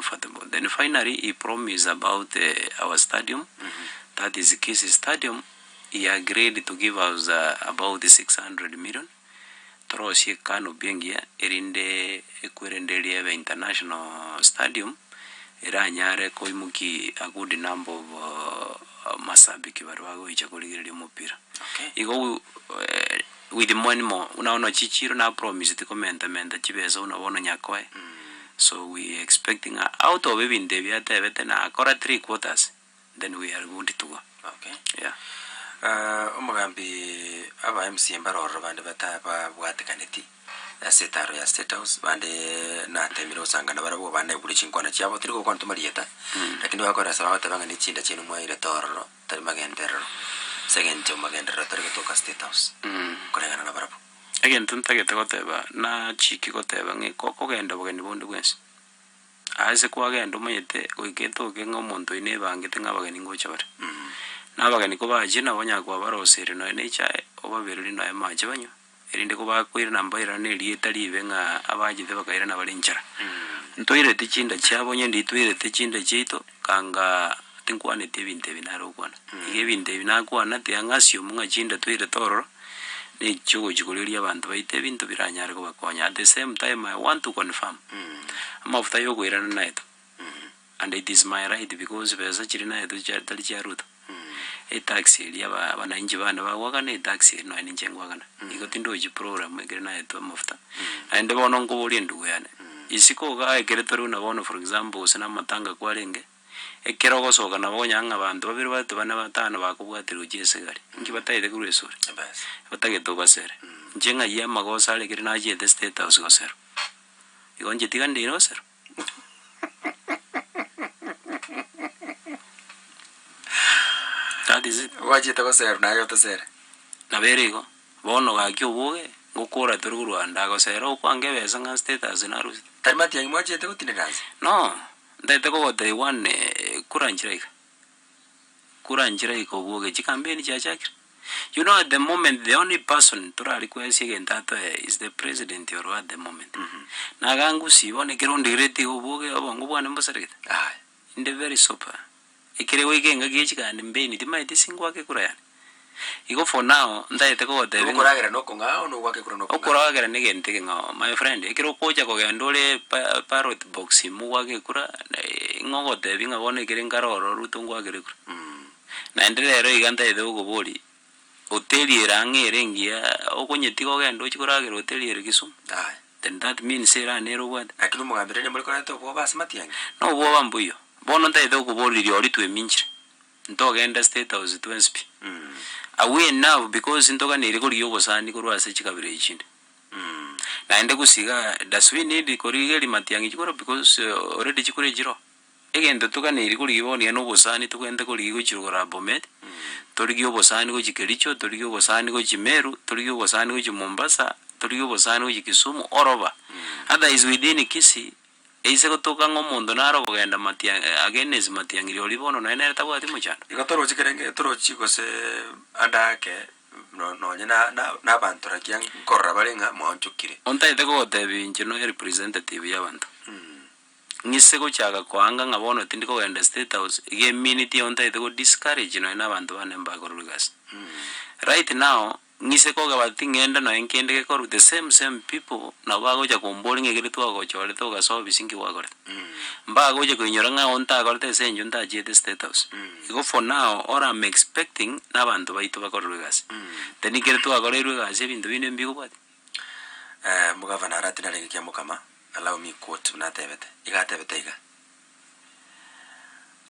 comfortable. Then finally he promised about our stadium, that is Kisii Stadium. He agreed to give us about 600 million. Troshi kanu bengia erinde ekwerenderia international stadium iranyare koimuki a good number of masabiki barwago ichakuligiria mupira. Igo with the money more unaona chichiro na promise to comment chibeza unaona nyakwe. So we expecting out of even Devia Tevete na kora 3/4, then we are good to go. Okay. Yeah. Umugambi aba MC mbaroro bande bataba bwatekaniti setaro ya State House bande na temiro sangana barabo bande buri chinkwana cyabo turi ko kwantu marieta lakini bakora sababu tabanga ni chinda chinu mwa ile torro tari magendero second to magendero tari to State House korengana na barabo again tuntagete goteba na chiki goteba ngi koko genda bogeni bonde bwense aise kwa genda mayete oiketo ke ngomuntu ine bangete ngabageni ngocha bare nabageni ko baje nabanya kwa barosere no ene chae obabiruri no emaje banyo erinde ko bakwira namba ira ne lieta libe nga abaje de bakaira na balinchara ntoire tichinda cyabonye nditwire tichinda cyito kanga tinkwane tebinte binaro kwana ige binte binakwana tiangasyo munga chinda twire tororo ne chugo chikuliria abantu baite bintu biranyare ko bakonya. At the same time I want to confirm amafuta yo kwirana naito and it is my right because beza chirina yetu tali charuto taxi ya bananji bana bagwagana taxi no ni njengwagana iko tindo ji program egena yetu amafuta and bono ngo boli ndugu yani isiko ga ekeretori una bono for example usana matanga kwalenge ekero gosoka na bonyanga abantu babiri batu bana batano bakubwatira ujesigari ngi batayide kuresura batagito basere njenga ya magosa ale kiri naje the State House gosero igonje tigande irosero that is it waje tagosero na yo tosere na berigo bono ga kyobuge ngukura turu Rwanda gosero kwange beza nga State House na rusi tarimati yangi mwaje tegutindirazi no ndete ko day one kuranjira iko buge chikambeni cha chakira. You know, at the moment the only person to request again that is the president or at the moment na gangu si bone kirundi greti ubuge obongo bwana mbasarikita in the very super ikire wegenga gichikande mbeni timaiti singwa ke kurayani iko for now ndaite ko de ukuragera no konga no wake kuro no ukuragera nigente nga my friend ikiro koja ko gendole parrot box mu wake kura ngogo de binga bone kire ngaroro rutungu wake kura na endelero iganda ide ugobori hoteli erangere ngia okonyeti ko gendo chikuragera hoteli ere Kisumu then that means era nero what akiri mugambire muri kora to bo basmati yange no bo bambuyo bono ndaide ugobori ri twe minjire ntogenda State House twensp awe now because ntoka nere ko riyo bosani ko rwase chikabire ichinde na ende kusiga that's we need ko rigeri matiyangi chikoro because already chikure jiro egenda toka nere ko riboni no bosani tukende ko rigo chirugora Bomet torigiyo bosani ko Kericho torigiyo bosani ko Meru torigiyo bosani ko Mombasa torigiyo bosani ko Kisumu oroba other is within Kisii eise gotoka ngomondo naro kugenda matiya against matiyangiri olibono na ene tabwati muchano igotoro chikerenge toro chigose andake no na bantu rakiang korra barenga monchukire ontaite ko tebinje no representative y'abantu ngise ko chaga Koanga ngabono tindi ko genda State House ige minute ontaite ko discourage no na bantu banemba ko rugas right now ngise ko gabati ngenda no enkende ko the same people na bago ja komboling egere to go chole to ga so bisingi wa gore mbago je ko nyora nga onta ko te senjo nta je the State House iko for now or I'm expecting na bantu baito ba ko rugas teni kere to ga gore rugas ebintu bine mbigo bati mugavana aratina lenge kya mukama allow me quote na tebete iga tebete iga